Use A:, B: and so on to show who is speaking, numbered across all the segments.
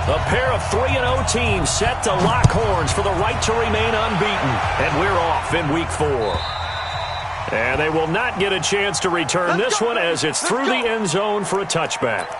A: A pair of 3-0 teams set to lock horns for the right to remain unbeaten. And we're off in week 4. And they will not get a chance to return this one as it's through the end zone for a touchback.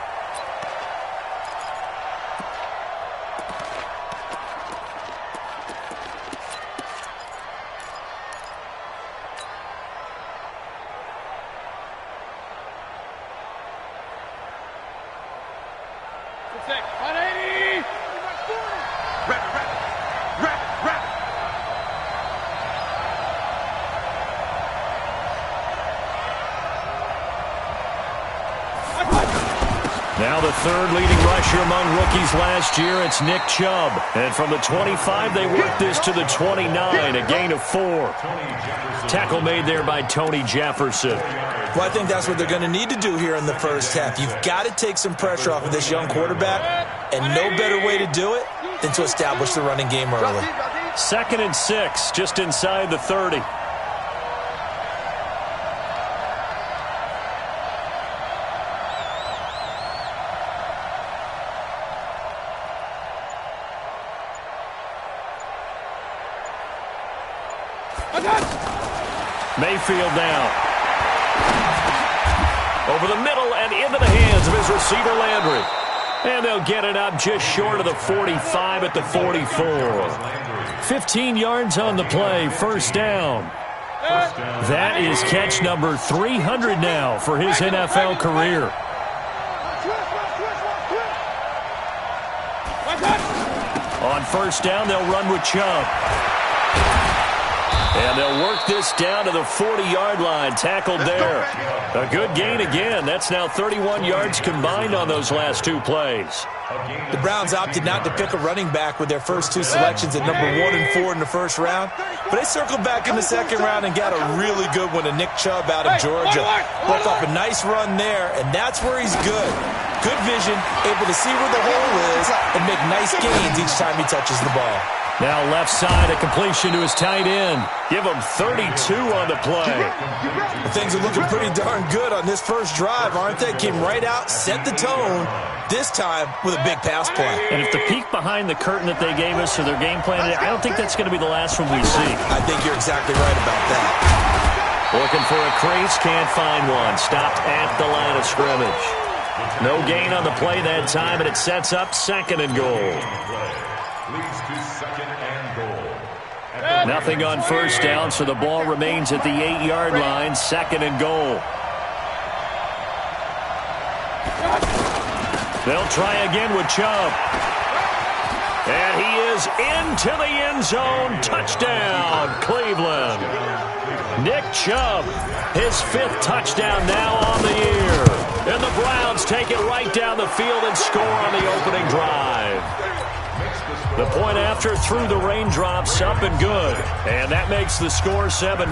B: Now the third leading rusher among rookies last year, it's Nick Chubb. And from the 25, they work this to the 29, a gain of 4. Tackle made there by Tony Jefferson.
C: Well, I think that's what they're going to need to do here in the first half. You've got to take some pressure off of this young quarterback, and no better way to do it than to establish the running game early.
B: 2nd and 6, just inside the 30. Mayfield now. Over the middle and into the hands of his receiver Landry. And they'll get it up just short of the 45 at the 44. 15 yards on the play, first down. That is catch number 300 now for his NFL career. On first down, they'll run with Chubb. And they'll work this down to the 40-yard line, tackled there. A good gain again. That's now 31 yards combined on those last 2 plays.
C: The Browns opted not to pick a running back with their first 2 selections at number 1 and 4 in the first round. But they circled back in the second round and got a really good one to Nick Chubb out of Georgia. Broke off a nice run there, and that's where he's good. Good vision, able to see where the hole is, and make nice gains each time he touches the ball.
B: Now left side, a completion to his tight end. Give him 32 on the play.
C: Well, things are looking pretty darn good on this first drive, aren't they? Came right out, set the tone, this time with a big pass play.
B: And if the peek behind the curtain that they gave us or their game plan, I don't think that's going to be the last one we see.
C: I think you're exactly right about that.
B: Looking for a crease, can't find one. Stopped at the line of scrimmage. No gain on the play that time, and it sets up 2nd and goal. Nothing on first down, so the ball remains at the 8-yard line, 2nd and goal. They'll try again with Chubb. And he is into the end zone. Touchdown, Cleveland. Nick Chubb, his 5th touchdown now on the year. And the Browns take it right down the field and score on the opening drive. The point after through the raindrops, up and good. And that makes the score 7-0.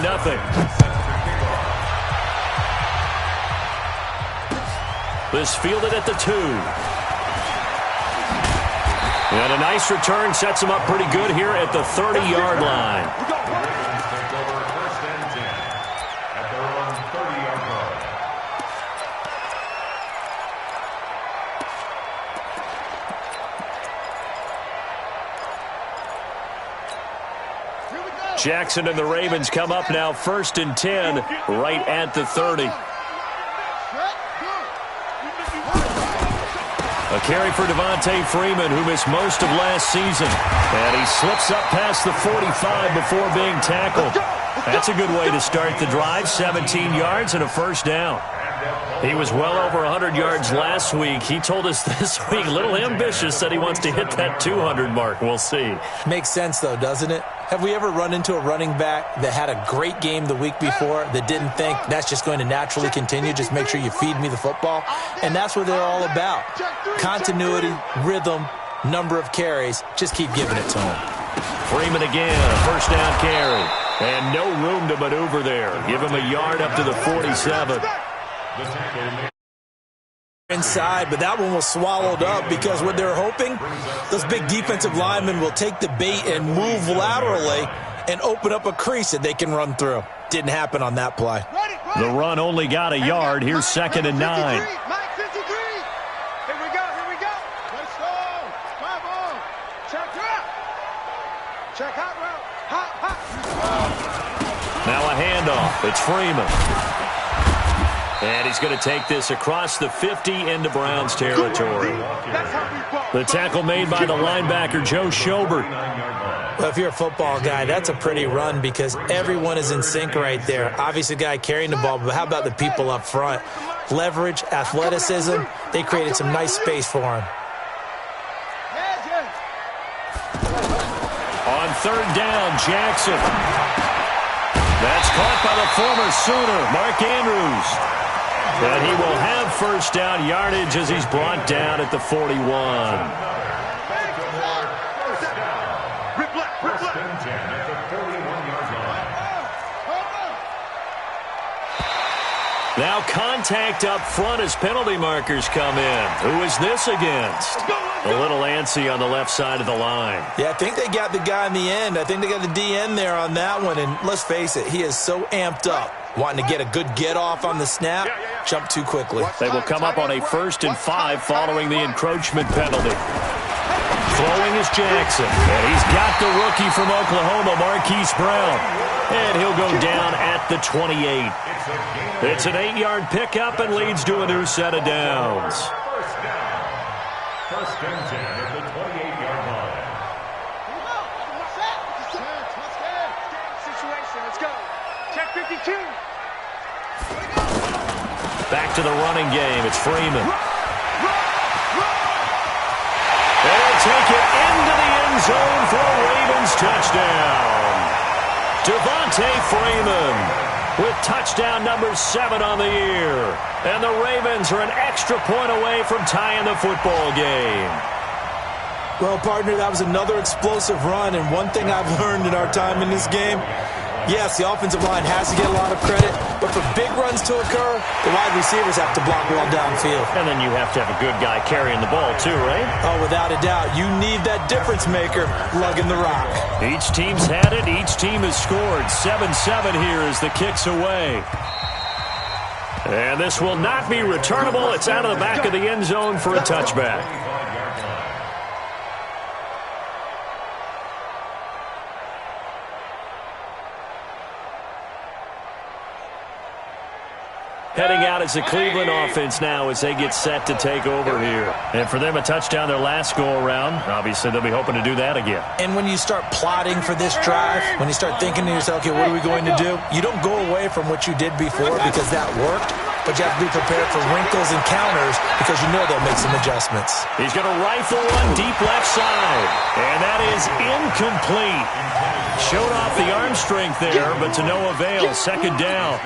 B: This fielded at the 2. And a nice return sets him up pretty good here at the 30-yard line. Jackson and the Ravens come up now 1st and 10, right at the 30. A carry for Devontae Freeman, who missed most of last season. And he slips up past the 45 before being tackled. That's a good way to start the drive, 17 yards and a first down. He was well over 100 yards last week. He told us this week, a little ambitious, that he wants to hit that 200 mark. We'll see.
C: Makes sense, though, doesn't it? Have we ever run into a running back that had a great game the week before that didn't think that's just going to naturally continue? Just make sure you feed me the football. And that's what they're all about. Continuity, rhythm, number of carries. Just keep giving it to him.
B: Freeman again, a first down carry. And no room to maneuver there. Give him a yard up to the 47.
C: Inside, but that one was swallowed up because what they're hoping, those big defensive linemen will take the bait and move laterally and open up a crease that they can run through. Didn't happen on that play.
B: The run only got a yard. Here's 2nd and 9.
A: Now a handoff. It's Freeman. And he's going to take this across the 50 into Browns territory. The tackle made by the linebacker, Joe Schobert.
C: Well, if you're a football guy, that's a pretty run because everyone is in sync right there. Obviously, the guy carrying the ball, but how about the people up front? Leverage, athleticism, they created some nice space for him.
A: On third down, Jackson. That's caught by the former Sooner, Mark Andrews. And he will have first down yardage as he's brought down at the 41. Now contact up front as penalty markers come in. Who is this against? A little antsy on the left side of the line.
C: Yeah, I think they got the guy in the end. I think they got the DN there on that one. And let's face it, he is so amped up, wanting to get a good get-off on the snap, jump too quickly.
A: They will come up on a 1st and 5 following the encroachment penalty. Throwing is Jackson. And he's got the rookie from Oklahoma, Marquise Brown. And he'll go down at the 28. It's an 8-yard pickup and leads to a new set of downs.
B: First and 10 at the 28-yard line.
D: Let's go. Check 52.
A: Back to the running game. It's Freeman. They'll take it into the end zone for a Ravens touchdown. Devontae Freeman with touchdown number 7 on the year. And the Ravens are an extra point away from tying the football game.
C: Well, partner, that was another explosive run. And one thing I've learned in our time in this game, yes, the offensive line has to get a lot of credit, but for big runs to occur, the wide receivers have to block well downfield.
A: And then you have to have a good guy carrying the ball too, right?
C: Oh, without a doubt. You need that difference maker lugging the rock.
A: Each team's had it. Each team has scored. 7-7 here as the kick's away. And this will not be returnable. It's out of the back of the end zone for a touchback. Heading out is the Cleveland offense now as they get set to take over here. And for them, a touchdown their last go-around. Obviously, they'll be hoping to do that again.
C: And when you start plotting for this drive, when you start thinking to yourself, okay, what are we going to do? You don't go away from what you did before because that worked, but you have to be prepared for wrinkles and counters because you know they'll make some adjustments.
A: He's going to rifle one deep left side, and that is incomplete. Showed off the arm strength there, but to no avail. Second down.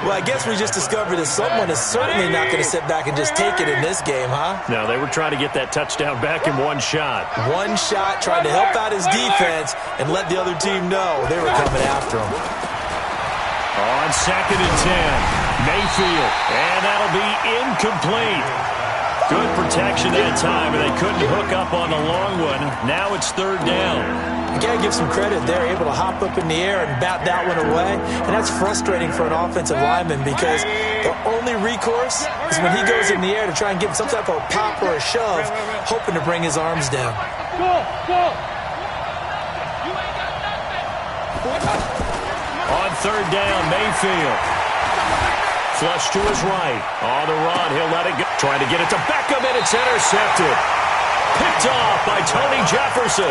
C: Well, I guess we just discovered that someone is certainly not going to sit back and just take it in this game, huh?
A: No, they were trying to get that touchdown back in one shot.
C: One shot, trying to help out his defense and let the other team know they were coming after him.
A: On 2nd and 10, Mayfield, and that'll be incomplete. Good protection that time, and they couldn't hook up on the long one. Now it's 3rd down.
C: You got to give some credit. They're able to hop up in the air and bat that one away. And that's frustrating for an offensive lineman because the only recourse is when he goes in the air to try and give some type of a pop or a shove, hoping to bring his arms down.
A: On 3rd down, Mayfield. Flush to his right. On the run, he'll let it go. Trying to get it to Beckham, and it's intercepted. Picked off by Tony Jefferson.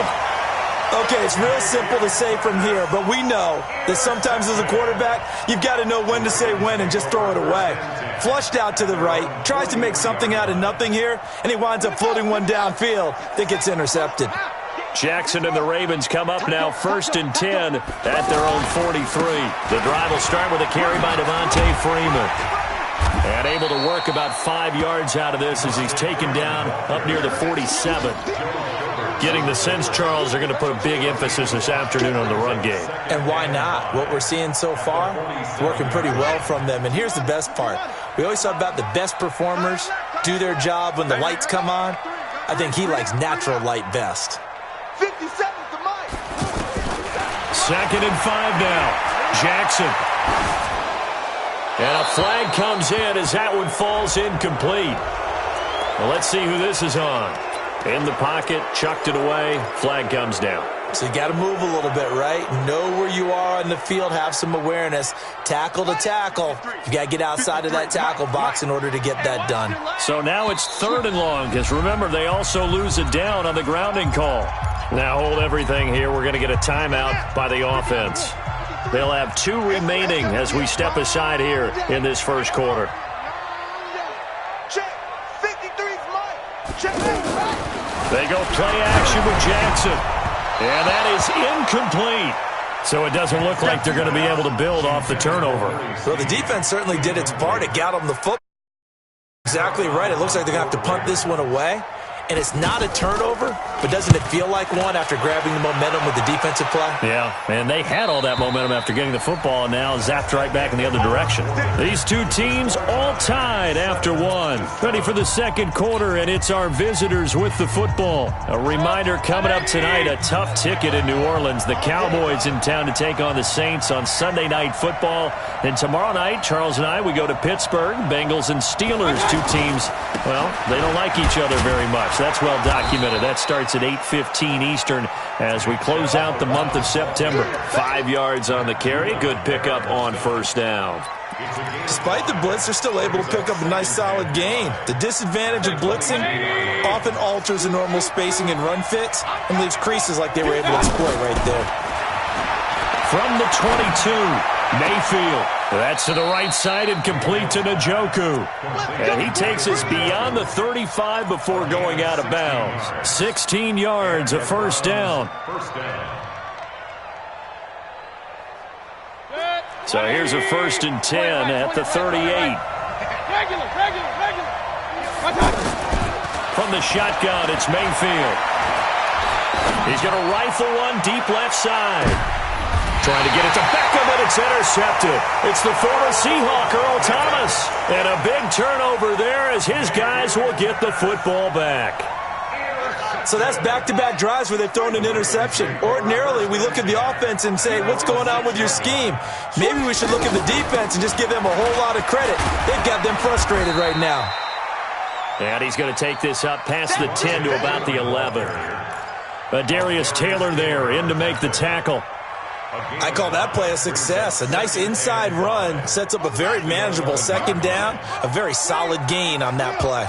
C: Okay, it's real simple to say from here, but we know that sometimes as a quarterback, you've got to know when to say when and just throw it away. Flushed out to the right, tries to make something out of nothing here, and he winds up floating one downfield that gets intercepted.
A: Jackson and the Ravens come up now 1st and 10 at their own 43. The drive will start with a carry by Devontae Freeman. And able to work about 5 yards out of this as he's taken down up near the 47. Getting the sense, Charles, they're going to put a big emphasis this afternoon on the run game.
C: And why not? What we're seeing so far, working pretty well from them. And here's the best part. We always talk about the best performers do their job when the lights come on. I think he likes natural light best.
D: 57 to Mike.
A: 2nd and 5 now. Jackson. And a flag comes in as that one falls incomplete. Well, let's see who this is on. In the pocket, chucked it away, flag comes down.
C: So you got to move a little bit, right? Know where you are on the field, have some awareness. Tackle to tackle. You got to get outside of that tackle box in order to get that done.
A: So now it's 3rd and long, because remember, they also lose it down on the grounding call. Now hold everything here. We're going to get a timeout by the offense. They'll have 2 remaining as we step aside here in this first quarter.
D: Check. 53's Mike. Check.
A: They go play action with Jackson. And that is incomplete. So it doesn't look like they're going to be able to build off the turnover.
C: Well, the defense certainly did its part. It got them the football. Exactly right. It looks like they're going to have to punt this one away. And it's not a turnover, but doesn't it feel like one after grabbing the momentum with the defensive play?
A: Yeah, and they had all that momentum after getting the football and now zapped right back in the other direction. These two teams all tied after one. Ready for the second quarter, and it's our visitors with the football. A reminder coming up tonight, a tough ticket in New Orleans. The Cowboys in town to take on the Saints on Sunday Night Football. Then tomorrow night, Charles and I, we go to Pittsburgh. Bengals and Steelers, two teams, well, they don't like each other very much. That's well documented. That starts at 8:15 Eastern as we close out the month of September. 5 yards on the carry. Good pickup on first down.
C: Despite the blitz, they're still able to pick up a nice solid gain. The disadvantage of blitzing often alters the normal spacing and run fits and leaves creases like they were able to exploit right there.
A: From the 22, Mayfield. That's to the right side and complete to Njoku. And he takes us beyond the 35 before going out of bounds. 16 yards, a first down. So here's a 1st and 10 at the 38. From the shotgun, it's Mayfield. He's going to rifle one deep left side. Trying to get it to Beckham, and it's intercepted. It's the former Seahawk, Earl Thomas. And a big turnover there as his guys will get the football back.
C: So that's back-to-back drives where they've thrown an interception. Ordinarily, we look at the offense and say, what's going on with your scheme? Maybe we should look at the defense and just give them a whole lot of credit. They've got them frustrated right now.
A: And he's going to take this up past the 10 to about the 11. Darius Taylor there in to make the tackle.
C: I call that play a success. A nice inside run sets up a very manageable second down, a very solid gain on that play.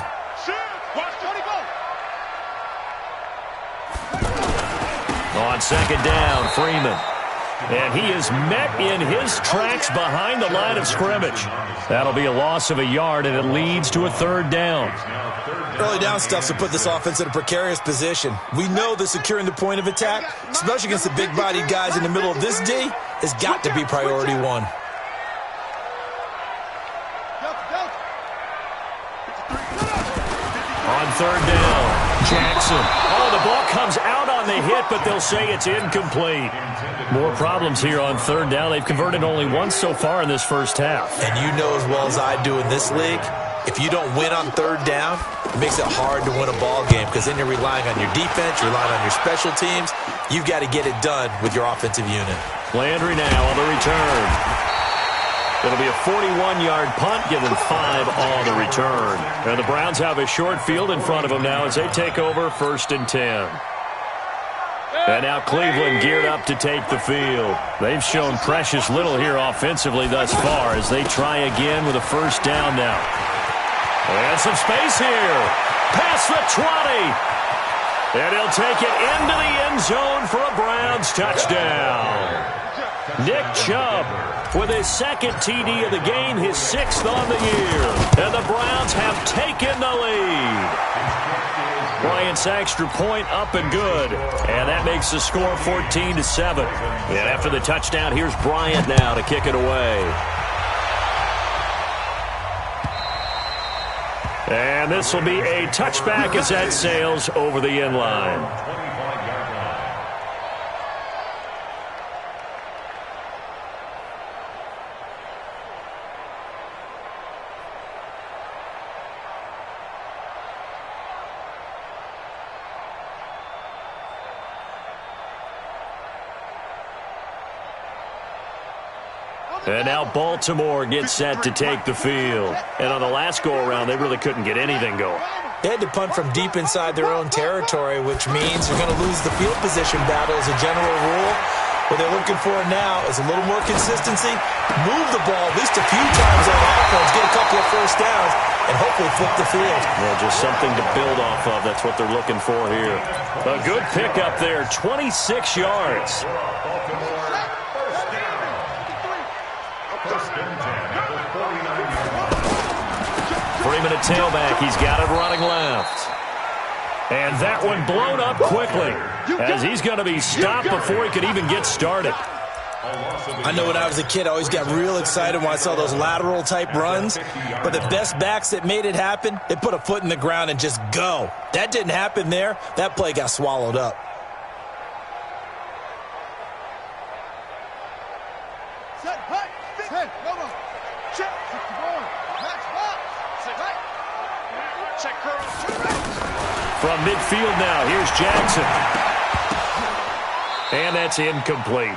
A: On second down, Freeman. And he is met in his tracks behind the line of scrimmage. That'll be a loss of a yard, and it leads to a 3rd down.
C: Early down stuff to put this offense in a precarious position. We know that securing the point of attack, especially against the big-bodied guys in the middle of this D, has got to be priority one.
A: On 3rd down, Jackson. Oh, the ball comes out on the hit, but they'll say it's incomplete. More problems here on 3rd down. They've converted only once so far in this first half.
C: And you know as well as I do in this league, if you don't win on 3rd down, it makes it hard to win a ball game because then you're relying on your defense, you're relying on your special teams. You've got to get it done with your offensive unit.
A: Landry now on the return. It'll be a 41-yard punt, given 5 on the return. And the Browns have a short field in front of them now as they take over 1st and 10. And now Cleveland geared up to take the field. They've shown precious little here offensively thus far as they try again with a 1st down now. And some space here. Past the 20. And he'll take it into the end zone for a Browns touchdown. Nick Chubb with his 2nd TD of the game, his 6th on the year. And the Browns have taken the lead. Bryant's extra point up and good. And that makes the score 14-7. And after the touchdown, here's Bryant now to kick it away. And this will be a touchback as that sails over the end line. And now Baltimore gets set to take the field. And on the last go-around, they really couldn't get anything going.
C: They had to punt from deep inside their own territory, which means you're going to lose the field position battle as a general rule. What they're looking for now is a little more consistency, move the ball at least a few times on offense, get a couple of first downs, and hopefully flip the field.
A: Yeah, just something to build off of. That's what they're looking for here. A good pickup there, 26 yards. Freeman at tailback. He's got it running left. And that one blown up quickly as he's going to be stopped before he could even get started.
C: I know when I was a kid, I always got real excited when I saw those lateral-type runs. But the best backs that made it happen, they put a foot in the ground and just go. That didn't happen there. That play got swallowed up.
A: From midfield now, here's Jackson. And that's incomplete.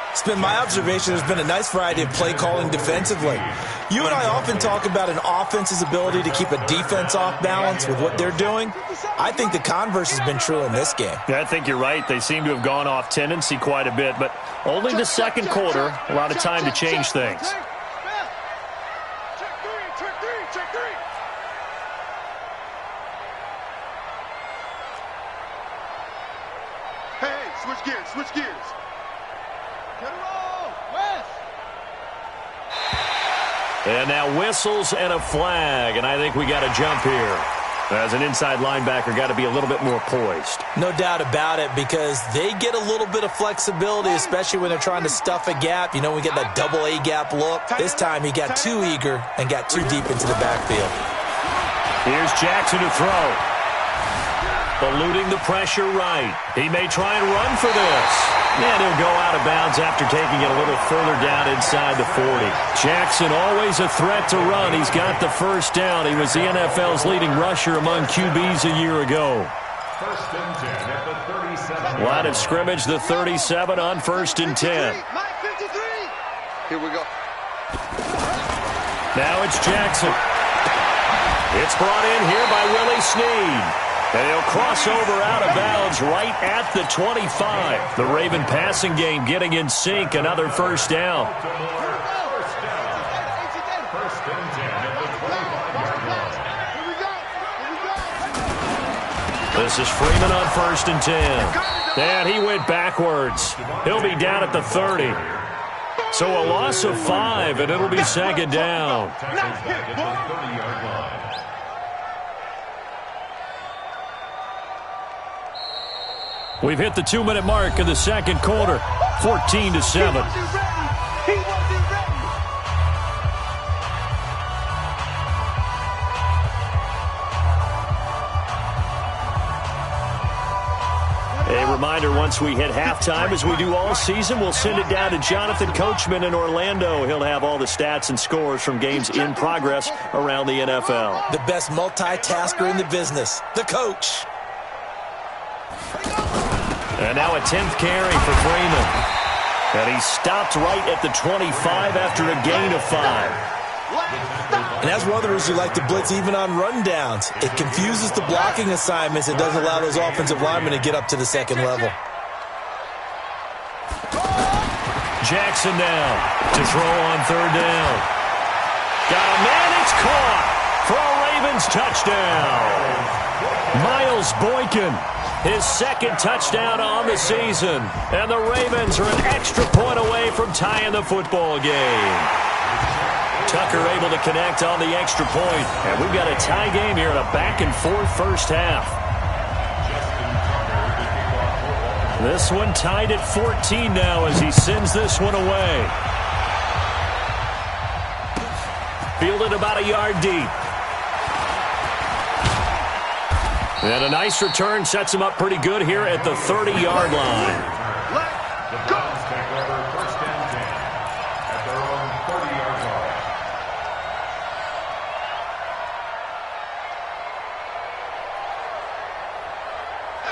C: It's been my observation there's been a nice variety of play calling defensively. You and I often talk about an offense's ability to keep a defense off balance with what they're doing. I think the converse has been true in this game.
A: Yeah, I think you're right. They seem to have gone off tendency quite a bit, but only the second quarter, a lot of time to change things.
D: Switch gears.
A: And now whistles and a flag, and I think we got a jump here. As an inside linebacker, got to be a little bit more poised.
C: No doubt about it, because they get a little bit of flexibility, especially when they're trying to stuff a gap. You know, we get that double A gap look. This time he got too eager and got too deep into the backfield.
A: Here's Jackson to throw. Eluding the pressure right. He may try and run for this. And he'll go out of bounds after taking it a little further down inside the 40. Jackson always a threat to run. He's got the first down. He was the NFL's leading rusher among QBs a year ago.
B: First and 10 at the 37.
A: Line of scrimmage, the 37 on 1st and 10.
D: Here we go.
A: Now it's Jackson. It's brought in here by Willie Snead. And he'll cross over out of bounds right at the 25. The Raven passing game getting in sync. Another first down.
B: First and 10 at the 25-yard line.
A: This is Freeman on 1st and 10. And he went backwards. He'll be down at the 30. So a loss of 5, and it'll be second down. We've hit the 2-minute mark of the second quarter, 14-7. A reminder, once we hit halftime, as we do all season, we'll send it down to Jonathan Coachman in Orlando. He'll have all the stats and scores from games in progress around the NFL.
C: The best multitasker in the business, the coach.
A: And now a 10th carry for Freeman. And he stopped right at the 25 after a gain of 5.
C: And that's one of the reasons you like to blitz even on rundowns. It confuses the blocking assignments and doesn't allow those offensive linemen to get up to the second level.
A: Jackson now to throw on 3rd down. Got a man, it's caught for a Ravens touchdown. Miles Boykin, his second touchdown on the season. And the Ravens are an extra point away from tying the football game. Tucker able to connect on the extra point. And we've got a tie game here in a back-and-forth first half. This one tied at 14 now as he sends this one away. Fielded about a yard deep. And a nice return sets him up pretty good here at the 30-yard line.
B: The Browns take over 1st and 10 at their own 30-yard line.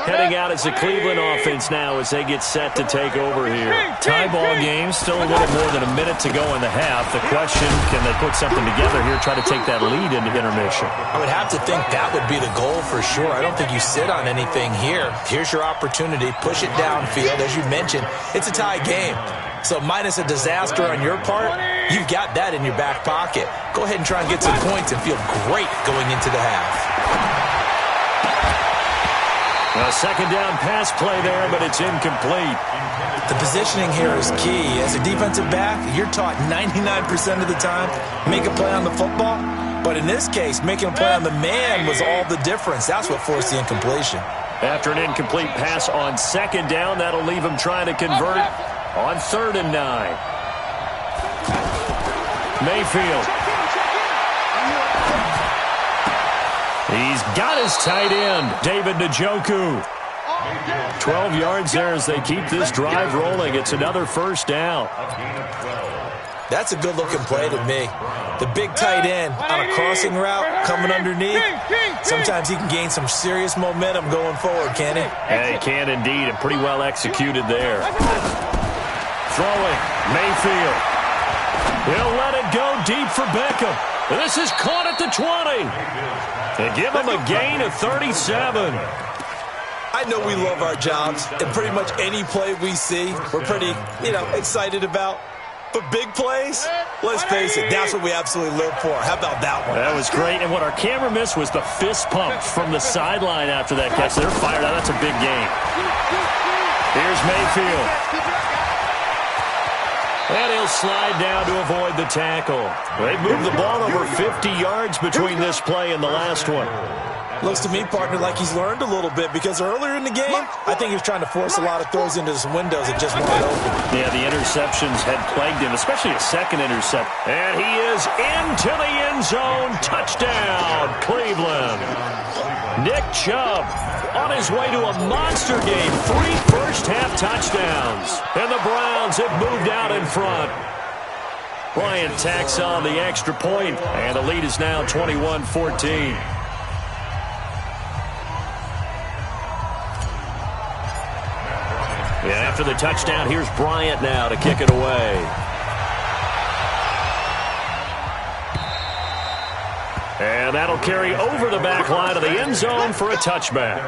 A: Heading out as the Cleveland offense now as they get set to take over here.
B: Tie ball game, still a little more than a minute to go in the half. The question, can they put something together here, try to take that lead into intermission?
C: I would have to think that would be the goal for sure. I don't think you sit on anything here. Here's your opportunity. Push it downfield. As you mentioned, it's a tie game. So minus a disaster on your part, you've got that in your back pocket. Go ahead and try and get some points and feel great going into the half.
A: A second down pass play there, but it's incomplete.
C: The positioning here is key. As a defensive back, you're taught 99% of the time, make a play on the football. But in this case, making a play on the man was all the difference. That's what forced the incompletion.
A: After an incomplete pass on second down, that'll leave him trying to convert on 3rd and 9. Mayfield. He's got his tight end, David Njoku. 12 yards there as they keep this drive rolling. It's another first down.
C: That's a good-looking play to me. The big tight end on a crossing route coming underneath. Sometimes he can gain some serious momentum going forward, can't he?
A: Yeah, he can indeed, and pretty well executed there. Throwing, Mayfield. He'll let it go deep for Beckham. This is caught at the 20. They give him a gain of 37.
C: I know we love our jobs, and pretty much any play we see, we're pretty, excited about. But big plays, let's face it, that's what we absolutely live for. How about that one?
A: That was great, and what our camera missed was the fist pump from the sideline after that catch. They're fired out. That's a big gain. Here's Mayfield. And he'll slide down to avoid the tackle. They moved the ball over 50 yards between this play and the last one.
C: Looks to me, partner, like he's learned a little bit because earlier in the game, I think he was trying to force a lot of throws into some windows that just weren't open.
A: Yeah, the interceptions had plagued him, especially a second intercept. And he is into the end zone. Touchdown, Cleveland. Nick Chubb on his way to a monster game. 3 first-half touchdowns. And the Browns have moved out in front. Bryant tacks on the extra point, and the lead is now 21-14. And after the touchdown, here's Bryant now to kick it away. And that'll carry over the back line of the end zone for a touchback.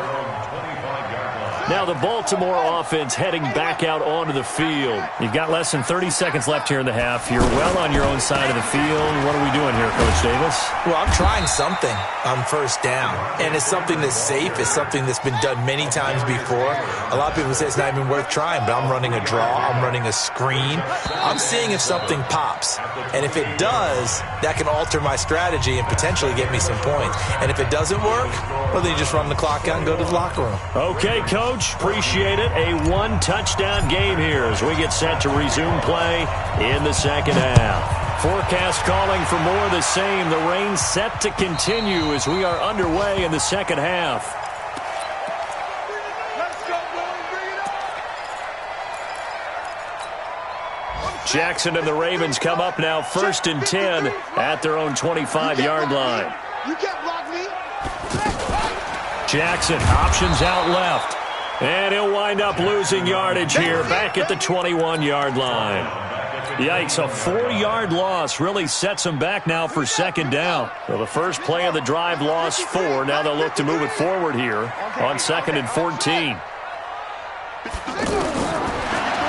A: Now the Baltimore offense heading back out onto the field.
B: You've got less than 30 seconds left here in the half. You're well on your own side of the field. What are we doing here, Coach Davis?
C: Well, I'm trying something on first down. And it's something that's safe. It's something that's been done many times before. A lot of people say it's not even worth trying, but I'm running a draw. I'm running a screen. I'm seeing if something pops. And if it does, that can alter my strategy and potentially get me some points. And if it doesn't work, well, then you just run the clock out and go to the locker room.
A: Okay, Coach. Appreciate it. A 1-touchdown game here as we get set to resume play in the second half. Forecast calling for more of the same. The rain set to continue as we are underway in the second half. Jackson and the Ravens come up now 1st and 10 at their own 25-yard line.
D: You can't block me.
A: Jackson options out left. And he'll wind up losing yardage here back at the 21-yard line. Yikes, a 4-yard loss really sets them back now for second down. So the first play of the drive lost 4. Now they'll look to move it forward here on 2nd and 14.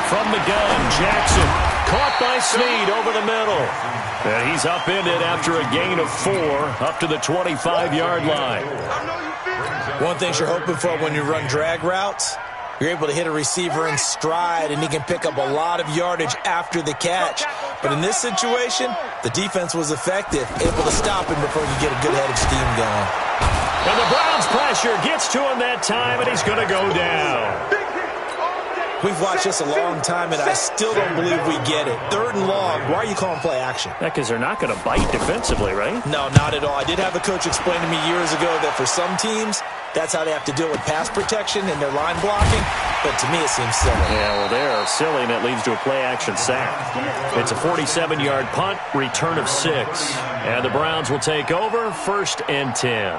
A: From the gun, Jackson caught by Snead over the middle. And he's upended after a gain of 4 up to the 25-yard line.
C: One thing you're hoping for when you run drag routes, you're able to hit a receiver in stride, and he can pick up a lot of yardage after the catch. But in this situation, the defense was effective, able to stop him before he get a good head of steam going.
A: And the Browns' pressure gets to him that time, and he's going to go down.
C: We've watched this a long time, and I still don't believe we get it. 3rd and long. Why are you calling play action?
A: Because they're not going to bite defensively, right?
C: No, not at all. I did have a coach explain to me years ago that for some teams, that's how they have to deal with pass protection and their line blocking. But to me, it seems silly.
A: Yeah, well, they're silly, and it leads to a play-action sack. It's a 47-yard punt, return of 6. And the Browns will take over 1st and 10.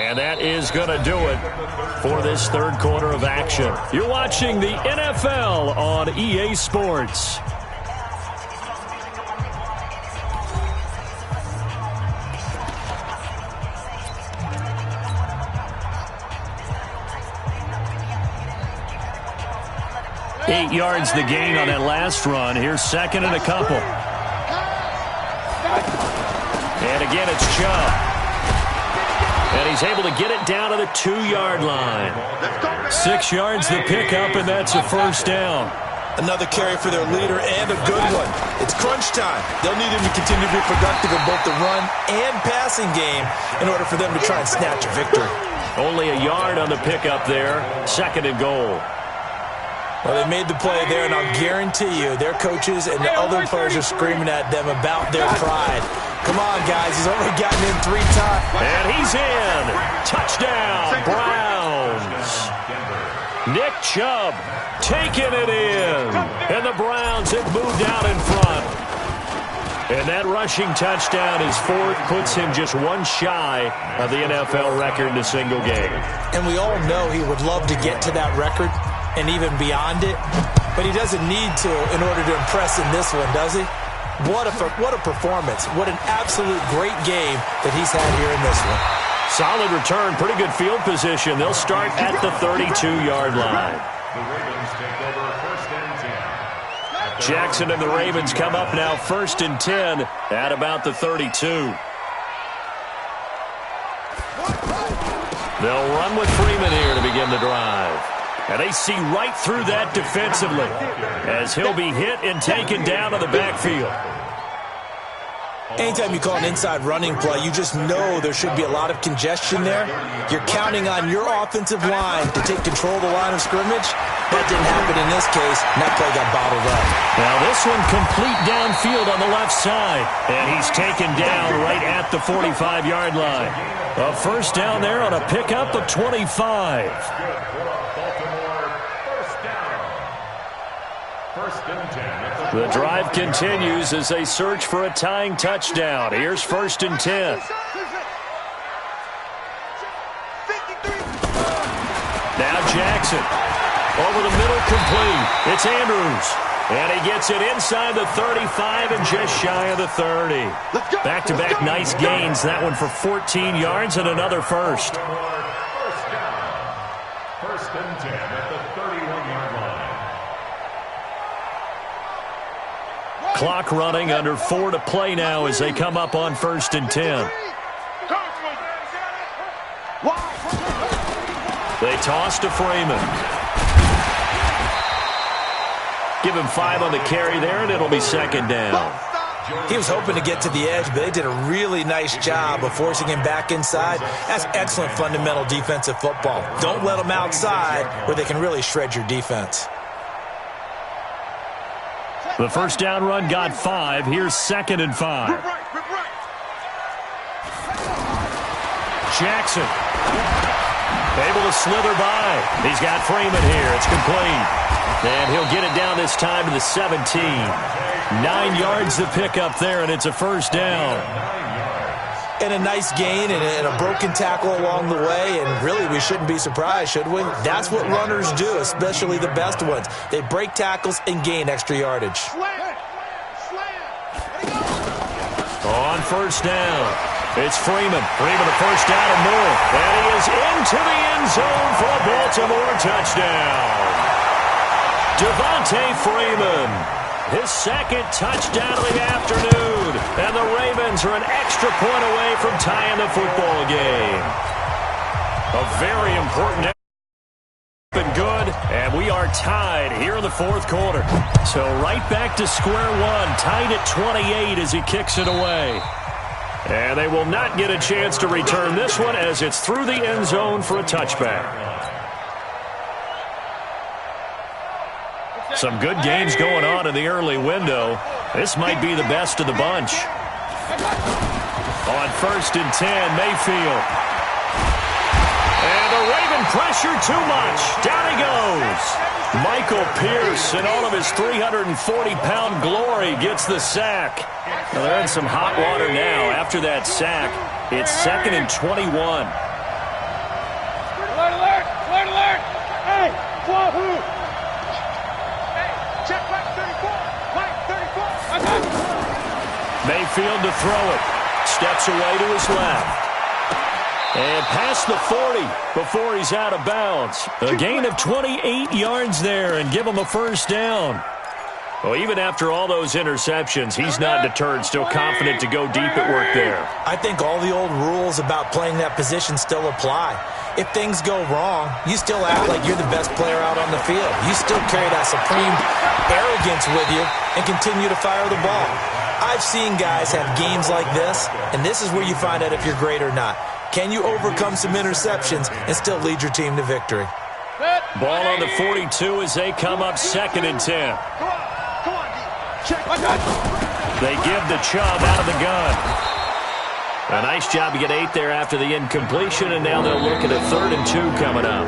A: And that is going to do it for this third quarter of action. You're watching the NFL on EA Sports. Eight yards the gain on that last run. Here's second and a couple. And again, it's Chubb. And he's able to get it down to the 2-yard line. 6 yards the pickup, and that's a first down.
C: Another carry for their leader, and a good one. It's crunch time. They'll need him to continue to be productive in both the run and passing game in order for them to try and snatch a victory.
A: Only a yard on the pickup there. Second and goal.
C: Well, they made the play there, and I'll guarantee you their coaches and the other players are screaming at them about their pride. Come on, guys. He's already gotten in 3 times.
A: And he's in. Touchdown, Browns. Nick Chubb taking it in. And the Browns have moved out in front. And that rushing touchdown is fourth, puts him just one shy of the NFL record in a single game.
C: And we all know he would love to get to that record and even beyond it, but he doesn't need to in order to impress in this one, does he? What a performance. What an absolute great game that he's had here in this one.
A: Solid return, pretty good field position. They'll start at the 32-yard line. Jackson and the Ravens come up now first and 10 at about the 32. They'll run with Freeman here to begin the drive. And they see right through that defensively as he'll be hit and taken down to the backfield.
C: Anytime you call an inside running play, you just know there should be a lot of congestion there. You're counting on your offensive line to take control of the line of scrimmage. That didn't happen in this case, and that play got bottled up.
A: Now this one complete downfield on the left side, and he's taken down right at the 45-yard line. A first down there on a pickup of 25. The drive continues as they search for a tying touchdown. Here's first and 10. Now Jackson. Over the middle, complete. It's Andrews. And he gets it inside the 35 and just shy of the 30. Back-to-back nice gains. That one for 14 yards and another first.
B: First and 10 at the 31-yard line.
A: Clock running, under 4 to play now as they come up on first and 10. They toss to Freeman. Give him 5 on the carry there, and it'll be second down.
C: He was hoping to get to the edge, but they did a really nice job of forcing him back inside. That's excellent fundamental defensive football. Don't let them outside where they can really shred your defense.
A: The first down run got 5. Here's second and 5. Jackson able to slither by. He's got Freeman here. It's complete. And he'll get it down this time to the 17. 9 yards to pick up there, and it's a first down.
C: And a nice gain and a broken tackle along the way, and really we shouldn't be surprised, should we? That's what runners do, especially the best ones. They break tackles and gain extra yardage.
A: On first down, it's Freeman. Freeman a first down and more. And he is into the end zone for a Baltimore touchdown. Devontae Freeman, his second touchdown of the afternoon. And the Ravens are an extra point away from tying the football game. A very important and good, and we are tied here in the fourth quarter. So right back to square one, tied at 28 as he kicks it away. And they will not get a chance to return this one as it's through the end zone for a touchback. Some good games going on in the early window. This might be the best of the bunch. On first and 10, Mayfield. And the Raven pressure too much. Down he goes. Michael Pierce, in all of his 340-pound glory, gets the sack. Now they're in some hot water now. After that sack, it's second and 21. Mayfield to throw it. Steps away to his left. And past the 40 before he's out of bounds. A gain of 28 yards there and give him a first down. Well, even after all those interceptions, he's not deterred, still confident to go deep at work there.
C: I think all the old rules about playing that position still apply. If things go wrong, you still act like you're the best player out on the field. You still carry that supreme arrogance with you and continue to fire the ball. I've seen guys have games like this, and this is where you find out if you're great or not. Can you overcome some interceptions and still lead your team to victory?
A: Ball on the 42 as they come up 2nd and 10. They give the Chubb out of the gun. A nice job to get 8 there after the incompletion, and now they'll look at a 3rd and 2 coming up.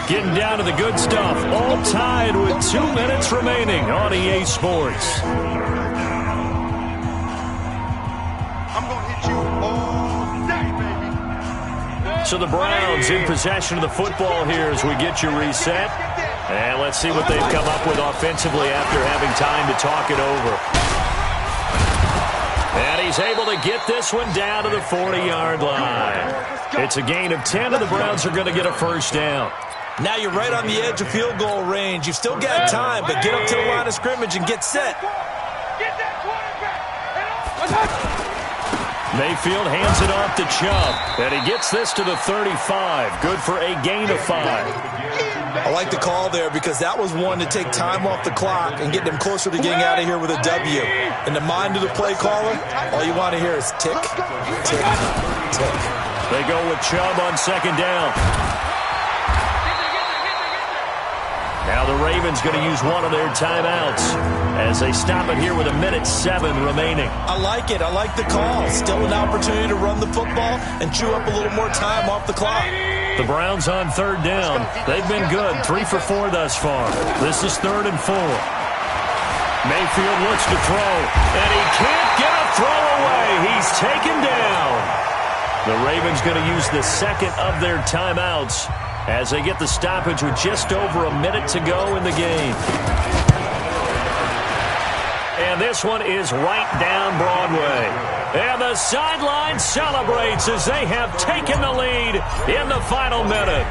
A: Getting down to the good stuff. All tied with 2 minutes remaining on EA Sports.
D: I'm going to hit you all day, baby.
A: So the Browns in possession of the football here as we get you reset. And let's see what they've come up with offensively after having time to talk it over. And he's able to get this one down to the 40-yard line. It's a gain of 10, and the Browns are going to get a first down.
C: Now you're right on the edge of field goal range. You've still got time, but get up to the line of scrimmage and get set.
A: Mayfield hands it off to Chubb, and he gets this to the 35. Good for a gain of 5.
C: I like the call there because that was one to take time off the clock and get them closer to getting out of here with a W. In the mind of the play caller, all you want to hear is tick, tick, tick.
A: They go with Chubb on 2nd down. Now the Ravens going to use one of their timeouts as they stop it here with 1:07 remaining.
C: I like it. I like the call. Still an opportunity to run the football and chew up a little more time off the clock.
A: The Browns on 3rd down. They've been good. 3 for 4 thus far. This is 3rd and 4. Mayfield looks to throw, and he can't get a throw away. He's taken down. The Ravens going to use the 2nd of their timeouts as they get the stoppage with just over a minute to go in the game. And this one is right down Broadway. And the sideline celebrates as they have taken the lead in the final minute.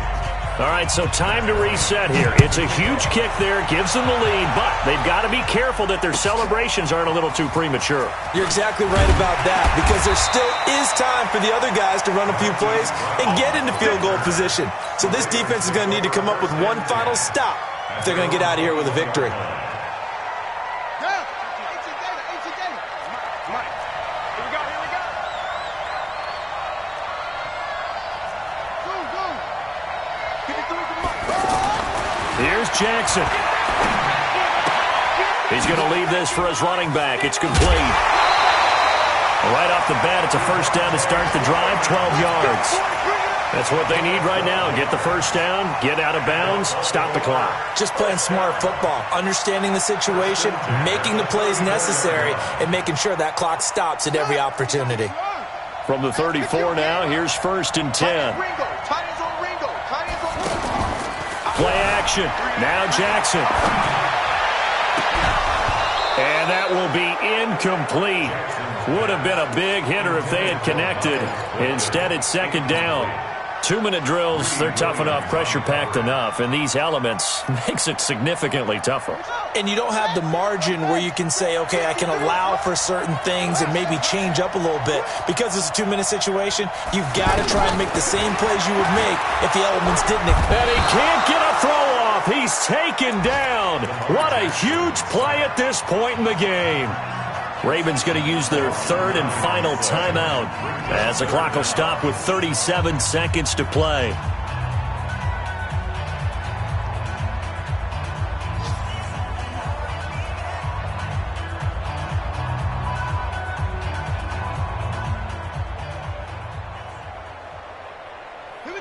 A: All right, so time to reset here. It's a huge kick there, gives them the lead, but they've got to be careful that their celebrations aren't a little too premature.
C: You're exactly right about that because there still is time for the other guys to run a few plays and get into field goal position. So this defense is going to need to come up with one final stop if they're going to get out of here with a victory.
A: Here's Jackson. He's going to leave this for his running back. It's complete. Right off the bat, it's a first down to start the drive, 12 yards. That's what they need right now. Get the first down, get out of bounds, stop the clock.
C: Just playing smart football, understanding the situation, making the plays necessary, and making sure that clock stops at every opportunity.
A: From the 34 now, here's 1st and 10. Play action. Now Jackson. And that will be incomplete. Would have been a big hitter if they had connected. Instead, it's 2nd down. 2-minute drills, they're tough enough, pressure-packed enough, and these elements makes it significantly tougher.
C: And you don't have the margin where you can say, okay, I can allow for certain things and maybe change up a little bit. Because it's a 2-minute situation, you've got to try and make the same plays you would make if the elements didn't.
A: And he can't get a throw off. He's taken down. What a huge play at this point in the game. Ravens going to use their 3rd and final timeout as the clock will stop with 37 seconds to play.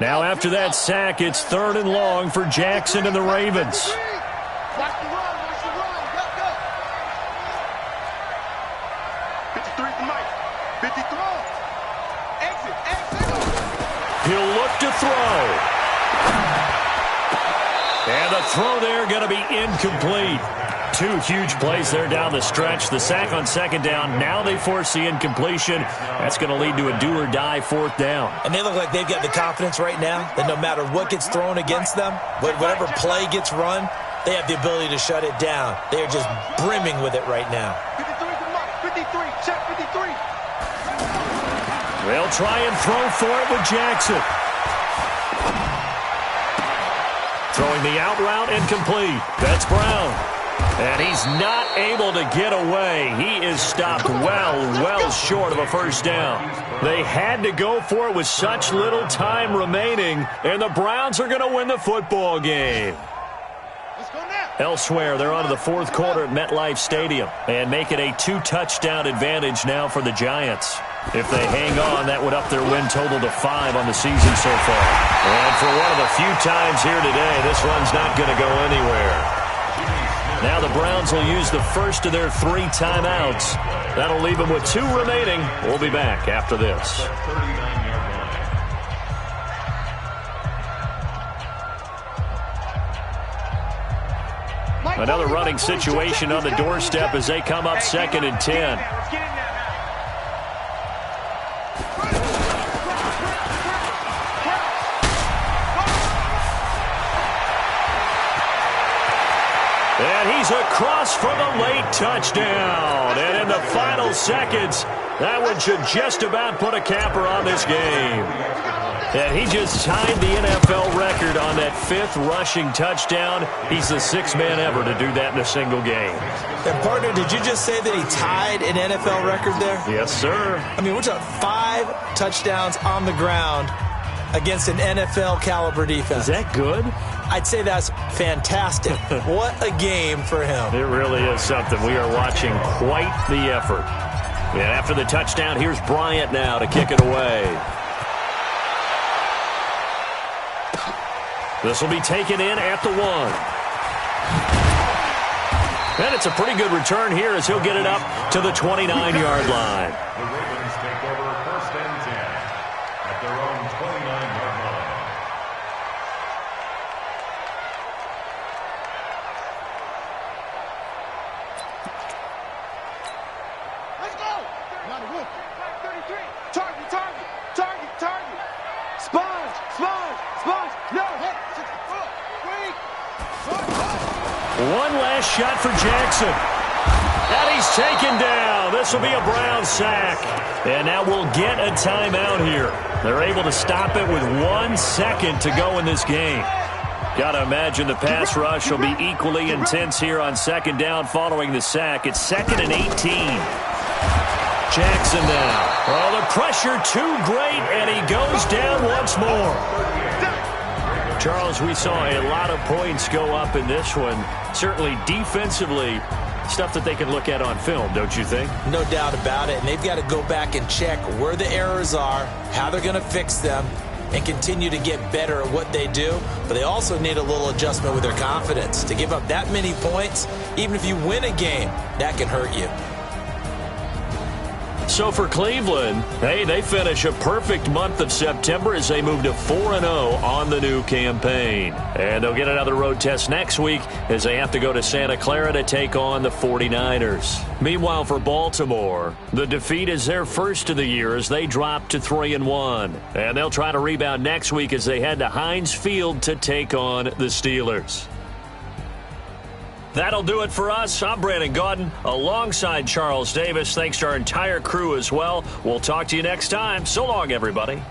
A: Now after that sack, it's 3rd and long for Jackson and the Ravens. He'll look to throw. And the throw there going to be incomplete. Two huge plays there down the stretch. The sack on second down. Now they force the incompletion. That's going to lead to a do-or-die fourth down.
C: And they look like they've got the confidence right now that no matter what gets thrown against them, whatever play gets run, they have the ability to shut it down. They are just brimming with it right now.
D: 53, check 53.
A: They'll try and throw for it with Jackson. Throwing the out route incomplete. That's Brown. And he's not able to get away. He is stopped well short of a first down. They had to go for it with such little time remaining, and the Browns are going to win the football game. Elsewhere, they're on to the fourth quarter at MetLife Stadium and make it a 2-touchdown advantage now for the Giants. If they hang on, that would up their win total to 5 on the season so far. And for one of the few times here today, this one's not going to go anywhere. Now the Browns will use the first of their 3 timeouts. That'll leave them with 2 remaining. We'll be back after this. Another running situation on the doorstep as they come up 2nd and 10. And he's across for the late touchdown. And in the final seconds, that one should just about put a capper on this game. And he just tied the NFL record on that 5th rushing touchdown. He's the 6th man ever to do that in a single game.
C: And, partner, did you just say that he tied an NFL record there?
A: Yes, sir.
C: I mean, we're talking 5 touchdowns on the ground against an NFL-caliber defense.
A: Is that good?
C: I'd say that's fantastic. What a game for him.
A: It really is something. We are watching quite the effort. And after the touchdown, here's Bryant now to kick it away. This will be taken in at the 1. And it's a pretty good return here as he'll get it up to the 29-yard line.
E: The Ravens take over 1st and 10 at their own 29-yard line.
D: Let's go. Not a whoop. 33. Target. Sponge. No.
A: One last shot for Jackson. And he's taken down. This will be a Brown sack. And now we'll get a timeout here. They're able to stop it with 1 second to go in this game. Got to imagine the pass rush will be equally intense here on 2nd down following the sack. It's 2nd and 18. Jackson now. Oh, the pressure too great, and he goes down once more. Charles, we saw a lot of points go up in this one. Certainly defensively, stuff that they can look at on film, don't you think?
C: No doubt about it. And they've got to go back and check where the errors are, how they're going to fix them, and continue to get better at what they do. But they also need a little adjustment with their confidence. To give up that many points, even if you win a game, that can hurt you.
A: So for Cleveland, hey, they finish a perfect month of September as they move to 4-0 on the new campaign. And they'll get another road test next week as they have to go to Santa Clara to take on the 49ers. Meanwhile, for Baltimore, the defeat is their first of the year as they drop to 3-1. And they'll try to rebound next week as they head to Heinz Field to take on the Steelers. That'll do it for us. I'm Brandon Gaudin alongside Charles Davis. Thanks to our entire crew as well. We'll talk to you next time. So long, everybody.